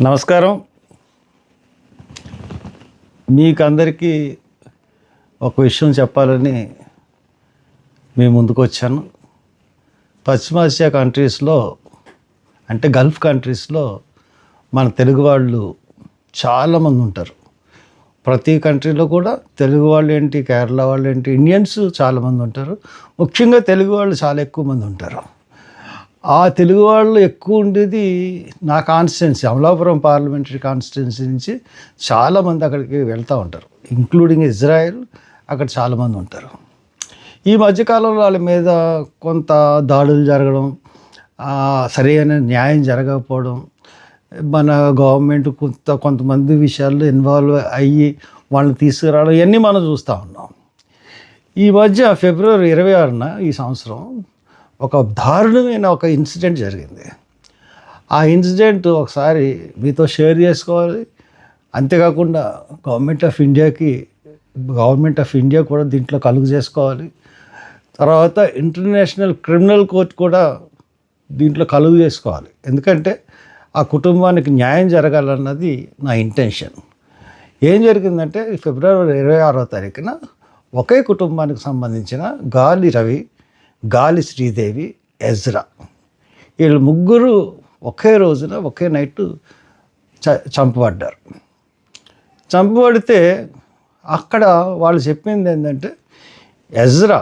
నమస్కారం. మీకు అందరికీ ఒక విషయం చెప్పాలని మీ ముందుకు వచ్చాను. పశ్చిమాసియా కంట్రీస్లో అంటే గల్ఫ్ కంట్రీస్లో మన తెలుగు వాళ్ళు చాలామంది ఉంటారు. ప్రతి కంట్రీలో కూడా తెలుగు వాళ్ళు ఏంటి, కేరళ వాళ్ళు ఏంటి, ఇండియన్స్ చాలామంది ఉంటారు. ముఖ్యంగా తెలుగు వాళ్ళు చాలా ఎక్కువ మంది ఉంటారు. ఆ తెలుగు వాళ్ళు ఎక్కువ ఉండేది నా కాన్స్టిట్యున్సీ అమలాపురం పార్లమెంటరీ కాన్స్టిట్యున్సీ నుంచి చాలామంది అక్కడికి వెళ్తూ ఉంటారు, ఇంక్లూడింగ్ ఇజ్రాయెల్. అక్కడ చాలామంది ఉంటారు. ఈ మధ్యకాలంలో వాళ్ళ మీద కొంత దాడులు జరగడం, సరైన న్యాయం జరగకపోవడం, మన గవర్నమెంట్ కొంతమంది విషయాల్లో ఇన్వాల్వ్ అయ్యి వాళ్ళని తీసుకురావడం, ఇవన్నీ మనం చూస్తూ ఉన్నాం. ఈ మధ్య ఫిబ్రవరి 26న ఈ సంవత్సరం ఒక దారుణమైన ఒక ఇన్సిడెంట్ జరిగింది. ఆ ఇన్సిడెంట్ ఒకసారి మీతో షేర్ చేసుకోవాలి. అంతేకాకుండా గవర్నమెంట్ ఆఫ్ ఇండియా కూడా దీంట్లో కలుగు చేసుకోవాలి. తర్వాత ఇంటర్నేషనల్ క్రిమినల్ కోర్ట్ కూడా దీంట్లో కలుగు చేసుకోవాలి. ఎందుకంటే ఆ కుటుంబానికి న్యాయం జరగాలన్నది నా ఇంటెన్షన్. ఏం జరిగిందంటే ఫిబ్రవరి 26వ తారీఖున ఒకే కుటుంబానికి సంబంధించిన గాలి రవి, గాలి శ్రీదేవి, ఎజ్రా, వీళ్ళు ముగ్గురు ఒకే రోజున ఒకే నైట్ చంపబడ్డారు. చంపబడితే అక్కడ వాళ్ళు చెప్పింది ఏంటంటే, ఎజ్రా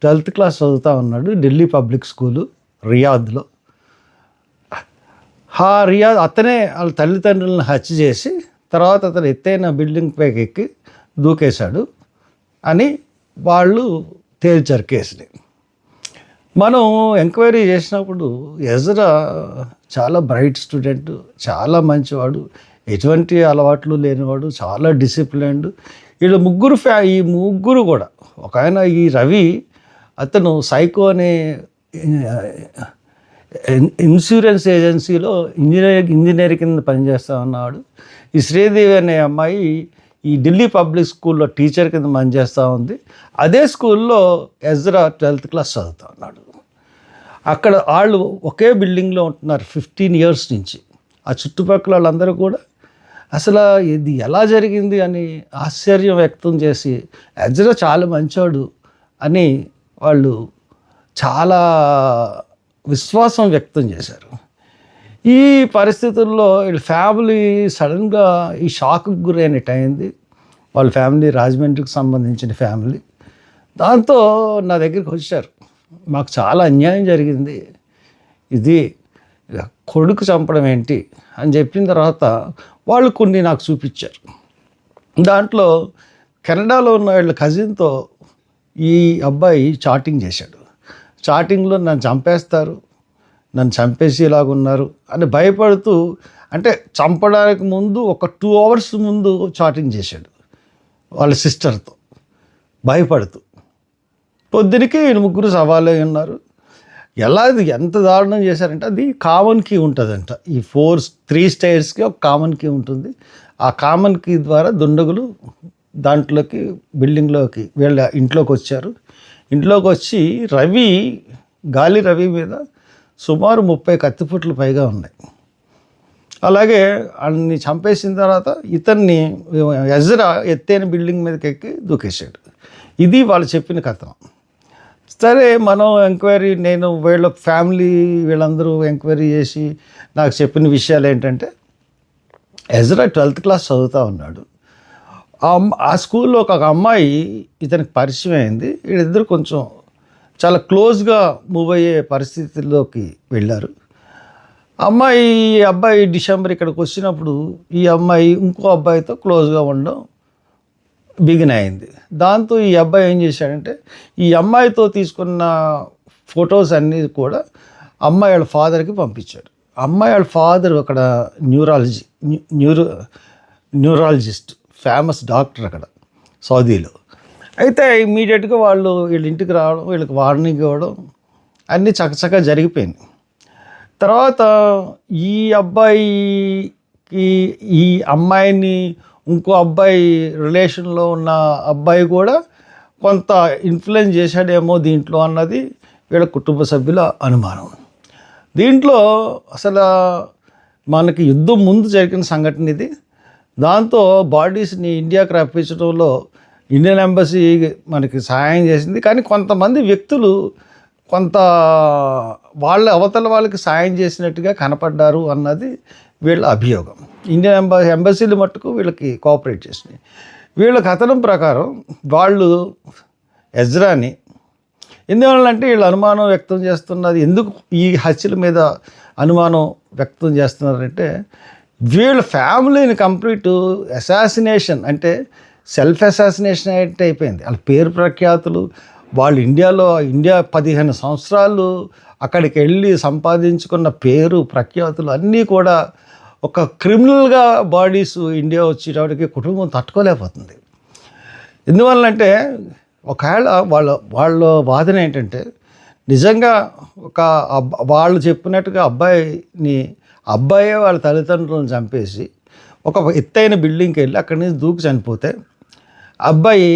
12th క్లాస్ చదువుతూ ఉన్నాడు ఢిల్లీ పబ్లిక్ స్కూలు రియాద్లో. అతనే వాళ్ళ తల్లిదండ్రులను హత్య చేసి తర్వాత అతను ఎత్తైన బిల్డింగ్ పైకి ఎక్కి దూకేశాడు అని వాళ్ళు తేల్చారు కేసుని. మనం ఎంక్వైరీ చేసినప్పుడు ఎజ్రా చాలా బ్రైట్ స్టూడెంట్, చాలా మంచివాడు, ఎటువంటి అలవాట్లు లేనివాడు, చాలా డిసిప్లిన్డ్. వీళ్ళు ముగ్గురు ఈ ముగ్గురు కూడా, ఒక ఆయన ఈ రవి, అతను సైకో అనే ఇన్సూరెన్స్ ఏజెన్సీలో ఇంజనీర్ కింద పనిచేస్తూ ఉన్నాడు. ఈ శ్రీదేవి అనే అమ్మాయి ఈ ఢిల్లీ పబ్లిక్ స్కూల్లో టీచర్ కింద పనిచేస్తూ ఉంది. అదే స్కూల్లో ఎజ్రా 12th క్లాస్ చదువుతూ ఉన్నాడు. అక్కడ వాళ్ళు ఒకే బిల్డింగ్లో ఉంటున్నారు 15 years నుంచి. ఆ చుట్టుపక్కల వాళ్ళందరూ కూడా అసలు ఇది ఎలా జరిగింది అని ఆశ్చర్యం వ్యక్తం చేసి, ఎజ్రా చాలా మంచోడు అని వాళ్ళు చాలా విశ్వాసం వ్యక్తం చేశారు. ఈ పరిస్థితుల్లో వీళ్ళ ఫ్యామిలీ సడన్గా ఈ షాక్కి గురైనట్టు అయింది. వాళ్ళ ఫ్యామిలీ రాజమండ్రికి సంబంధించిన ఫ్యామిలీ. దాంతో నా దగ్గరికి వచ్చారు. మాకు చాలా అన్యాయం జరిగింది, ఇది కొడుకు చంపడం ఏంటి అని చెప్పిన తర్వాత వాళ్ళు కొన్ని నాకు చూపించారు. దాంట్లో కెనడాలో ఉన్న వీళ్ళ కజిన్తో ఈ అబ్బాయి చాటింగ్ చేశాడు. చాటింగ్లో నన్ను చంపేస్తారు, నన్ను చంపేసేలాగున్నారు అని భయపడుతూ, అంటే చంపడానికి ముందు ఒక 2 hours ముందు చాటింగ్ చేశాడు వాళ్ళ సిస్టర్తో భయపడుతూ. పొద్దునకి వీళ్ళు ముగ్గురు సవాలే ఉన్నారు. అది ఎంత దారుణం చేశారంటే, అది కామన్ కీ ఉంటుందంట. ఈ 3 stairsకి ఒక కామన్ కీ ఉంటుంది. ఆ కామన్ కీ ద్వారా దుండగులు దాంట్లోకి బిల్డింగ్లోకి వీళ్ళ ఇంట్లోకి వచ్చారు. ఇంట్లోకి వచ్చి గాలి రవి మీద సుమారు 30 కత్తిపుట్లు పైగా ఉన్నాయి. అలాగే వాళ్ళని చంపేసిన తర్వాత ఇతన్ని ఎజ్రా ఎత్తైన బిల్డింగ్ మీదకి ఎక్కి దూకేశాడు. ఇది వాళ్ళు చెప్పిన కథనం. సరే, మనం నేను వీళ్ళ ఫ్యామిలీ వీళ్ళందరూ ఎంక్వైరీ చేసి నాకు చెప్పిన విషయాలు ఏంటంటే, ఎజ్రా 12th క్లాస్ చదువుతూ ఉన్నాడు. ఆ స్కూల్లో ఒక అమ్మాయి ఇతనికి పరిచయం అయింది. వీళ్ళిద్దరు కొంచెం చాలా క్లోజ్గా మూవ్ అయ్యే పరిస్థితుల్లోకి వెళ్ళారు. అబ్బాయి డిసెంబర్ ఇక్కడికి వచ్చినప్పుడు ఈ అమ్మాయి ఇంకో అబ్బాయితో క్లోజ్గా ఉండడం బిగిన్ అయింది. దాంతో ఈ అబ్బాయి ఏం చేశాడంటే, ఈ అమ్మాయితో తీసుకున్న ఫొటోస్ అన్నీ కూడా అమ్మాయి వాళ్ళ ఫాదర్కి పంపించాడు. అమ్మాయి వాళ్ళ ఫాదర్ అక్కడ న్యూరాలజిస్ట్, ఫేమస్ డాక్టర్ అక్కడ సౌదీలో. అయితే ఇమీడియట్గా వీళ్ళ ఇంటికి రావడం, వీళ్ళకి వార్నింగ్ ఇవ్వడం అన్నీ చకచకా జరిగిపోయింది. తర్వాత ఈ అబ్బాయికి ఈ అమ్మాయిని ఇంకో అబ్బాయి రిలేషన్లో ఉన్న అబ్బాయి కూడా కొంత ఇన్ఫ్లుయెన్స్ చేశాడేమో దీంట్లో అన్నది వీళ్ళ కుటుంబ సభ్యుల అనుమానం. దీంట్లో అసలు మనకి యుద్ధం ముందు జరిగిన సంఘటన ఇది. దాంతో బాడీస్ని ఇండియాకి రప్పించడంలో ఇండియన్ ఎంబసీ మనకి సహాయం చేసింది. కానీ కొంతమంది వ్యక్తులు కొంత అవతల వాళ్ళకి సాయం చేసినట్టుగా కనపడ్డారు అన్నది వీళ్ళ అభియోగం. ఇండియన్ ఎంబసీలు మట్టుకు వీళ్ళకి కోఆపరేట్ చేసినాయి. వీళ్ళ కథనం ప్రకారం వాళ్ళు ఎజ్రాని ఎందువల్లంటే వీళ్ళు అనుమానం వ్యక్తం చేస్తున్నది, ఎందుకు ఈ హత్యల మీద అనుమానం వ్యక్తం చేస్తున్నారంటే వీళ్ళ ఫ్యామిలీని కంప్లీట్ అసాసినేషన్, అంటే సెల్ఫ్ అసాసినేషన్ అయితే అయిపోయింది. వాళ్ళ పేరు ప్రఖ్యాతులు, వాళ్ళు ఇండియా 15 సంవత్సరాలు అక్కడికి వెళ్ళి సంపాదించుకున్న పేరు ప్రఖ్యాతులు అన్నీ కూడా ఒక క్రిమినల్గా బాడీస్ ఇండియా వచ్చేటప్పటికి కుటుంబం తట్టుకోలేకపోతుంది. ఎందువల్లంటే ఒకవేళ వాళ్ళ వాదన ఏంటంటే నిజంగా వాళ్ళు చెప్పినట్టుగా అబ్బాయే వాళ్ళ తల్లిదండ్రులను చంపేసి ఒక ఎత్తైన బిల్డింగ్కి వెళ్ళి అక్కడి నుంచి దూకి చనిపోతే అబ్బాయి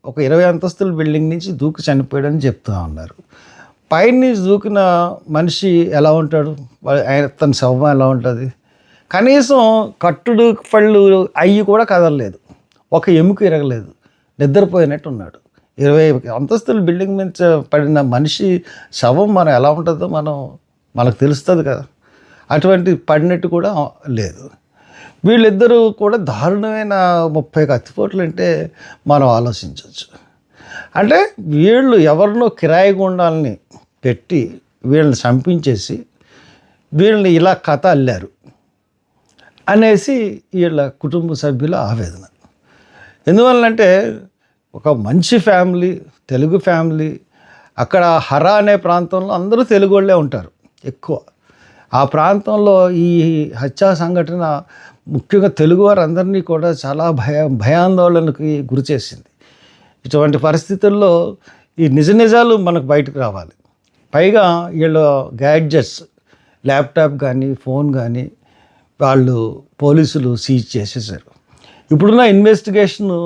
ఒక 20 అంతస్తుల బిల్డింగ్ నుంచి దూకి చనిపోయాడని చెప్తూ ఉన్నారు. పైన నుంచి దూకిన మనిషి ఎలా ఉంటాడు, తన శవం ఎలా ఉంటుంది? కనీసం కట్టుడు పళ్ళు అయ్యి కూడా కదలలేదు, ఒక ఎముక ఇరగలేదు, నిద్రపోయినట్టు ఉన్నాడు. 20 అంతస్తుల బిల్డింగ్ మీద పడిన మనిషి శవం మనం ఎలా ఉంటుందో మనకు తెలుస్తుంది కదా, అటువంటి పడినట్టు కూడా లేదు. వీళ్ళిద్దరూ కూడా దారుణమైన 30 కత్తిపోట్లు అంటే మనం ఆలోచించవచ్చు. అంటే వీళ్ళు ఎవరినో కిరాయి గుండాలని పెట్టి వీళ్ళని చంపించేసి వీళ్ళని ఇలా కథ అల్లారు అనేసి వీళ్ళ కుటుంబ సభ్యుల ఆవేదన. ఎందువల్లంటే ఒక మంచి ఫ్యామిలీ, తెలుగు ఫ్యామిలీ, అక్కడ హరా అనే ప్రాంతంలో అందరూ తెలుగు వాళ్ళే ఉంటారు ఎక్కువ. ఆ ప్రాంతంలో ఈ హత్యా సంఘటన ముఖ్యంగా తెలుగువారందరినీ కూడా చాలా భయాందోళనకి గురి చేసింది. ఇటువంటి పరిస్థితుల్లో ఈ నిజాలు మనకు బయటకు రావాలి. పైగా వీళ్ళ గ్యాడ్జెట్స్, ల్యాప్టాప్ కానీ ఫోన్ కానీ వాళ్ళు పోలీసులు సీజ్ చేసేసారు. ఇప్పుడున్న ఇన్వెస్టిగేషను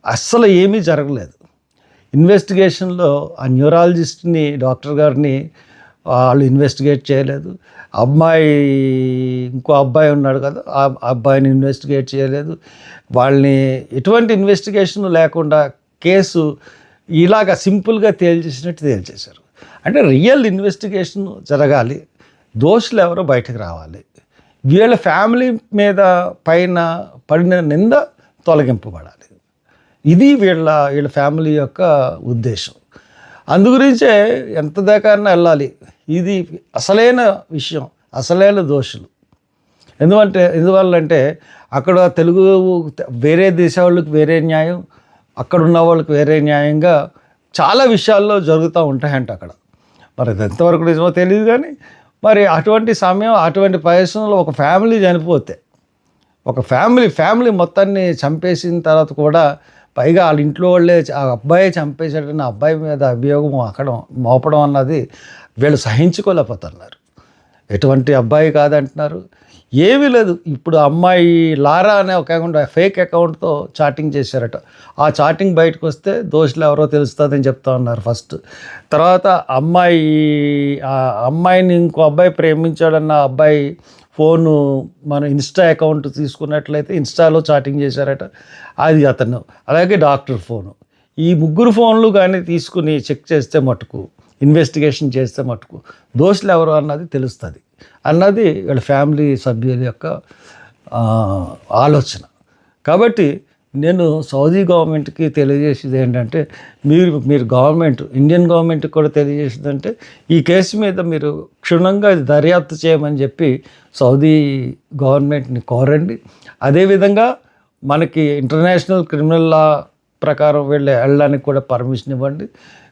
అస్సలు ఏమీ జరగలేదు. ఇన్వెస్టిగేషన్లో ఆ న్యూరాలజిస్ట్ని, డాక్టర్ గారిని వాళ్ళు ఇన్వెస్టిగేట్ చేయలేదు. ఇంకో అబ్బాయి ఉన్నాడు కదా, ఆ అబ్బాయిని ఇన్వెస్టిగేట్ చేయలేదు. వాళ్ళని ఎటువంటి ఇన్వెస్టిగేషన్ లేకుండా కేసు ఇలాగ సింపుల్గా తేల్చేశారు. అంటే రియల్ ఇన్వెస్టిగేషన్ జరగాలి, దోషులు ఎవరో బయటకు రావాలి, వీళ్ళ ఫ్యామిలీ మీద పైన పడిన నింద తొలగింపబడాలి. ఇది వీళ్ళ ఫ్యామిలీ యొక్క ఉద్దేశం. అందుగురించే ఎంత దాకా వెళ్ళాలి. ఇది అసలైన విషయం, అసలైన దోషులు. ఎందువల్లంటే అక్కడ వేరే దేశ వాళ్ళకి వేరే న్యాయం, అక్కడ ఉన్న వాళ్ళకి వేరే న్యాయంగా చాలా విషయాల్లో జరుగుతూ ఉంటాయంట అక్కడ. మరి అది ఎంతవరకు నిజమో తెలియదు. కానీ మరి అటువంటి సమయం, అటువంటి పరిశ్రమలో ఒక ఫ్యామిలీ చనిపోతే, ఒక ఫ్యామిలీ మొత్తాన్ని చంపేసిన తర్వాత కూడా పైగా వాళ్ళ ఇంట్లో వాళ్ళే ఆ అబ్బాయి చంపేశాడని అబ్బాయి మీద అభియోగం మోపడం అన్నది వీళ్ళు సహించుకోలేకపోతున్నారు. ఎటువంటి అబ్బాయి కాదంటున్నారు, ఏమీ లేదు. ఇప్పుడు అమ్మాయి లారా అనే ఒక ఫేక్ అకౌంట్తో చాటింగ్ చేశారట. ఆ చాటింగ్ బయటకు వస్తే దోషులు ఎవరో తెలుస్తుందని చెప్తా ఉన్నారు ఫస్ట్. తర్వాత అమ్మాయిని ఇంకో అబ్బాయి ప్రేమించాడన్న అబ్బాయి ఫోను మన ఇన్స్టా అకౌంట్ తీసుకున్నట్లయితే ఇన్స్టాలో చాటింగ్ చేశారట, అది అతను. అలాగే డాక్టర్ ఫోను, ఈ 3 ఫోన్లు కానీ తీసుకుని చెక్ చేస్తే మటుకు, ఇన్వెస్టిగేషన్ చేస్తే మటుకు దోషులు ఎవరు అన్నది తెలుస్తుంది అన్నది వీళ్ళ ఫ్యామిలీ సభ్యుల యొక్క ఆలోచన. కాబట్టి నేను సౌదీ గవర్నమెంట్కి తెలియజేసేది ఏంటంటే, మీరు గవర్నమెంట్, ఇండియన్ గవర్నమెంట్కి కూడా తెలియజేసేదంటే ఈ కేసు మీద మీరు క్షుణ్ణంగా దర్యాప్తు చేయమని చెప్పి సౌదీ గవర్నమెంట్ని కోరండి. అదేవిధంగా మనకి ఇంటర్నేషనల్ క్రిమినల్ లా ప్రకారం వెళ్ళడానికి కూడా పర్మిషన్ ఇవ్వండి.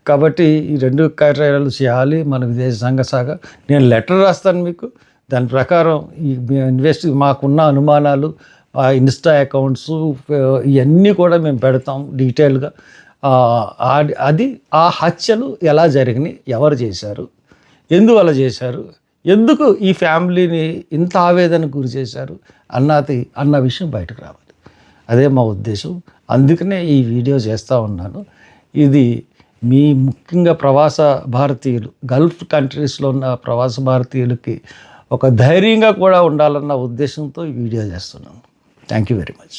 కాబట్టి ఈ 2 కార్యాలు చేయాలి మన విదేశాంగ శాఖ. నేను లెటర్ రాస్తాను మీకు, దాని ప్రకారం మాకున్న అనుమానాలు, ఇన్స్టా అకౌంట్స్ ఇవన్నీ కూడా మేము పెడతాం డీటెయిల్గా. అది ఆ హత్యలు ఎలా జరిగినాయి, ఎవరు చేశారు, ఎందువల్ల చేశారు, ఎందుకు ఈ ఫ్యామిలీని ఇంత ఆవేదనకు గురి చేశారు అన్న విషయం బయటకు రావాలి. అదే మా ఉద్దేశం. అందుకనే ఈ వీడియో చేస్తూ ఉన్నాను. ఇది ముఖ్యంగా ప్రవాస భారతీయులు, గల్ఫ్ కంట్రీస్లో ఉన్న ప్రవాస భారతీయులకి ఒక ధైర్యంగా కూడా ఉండాలన్న ఉద్దేశంతో ఈ వీడియో చేస్తున్నాను. Thank you very much.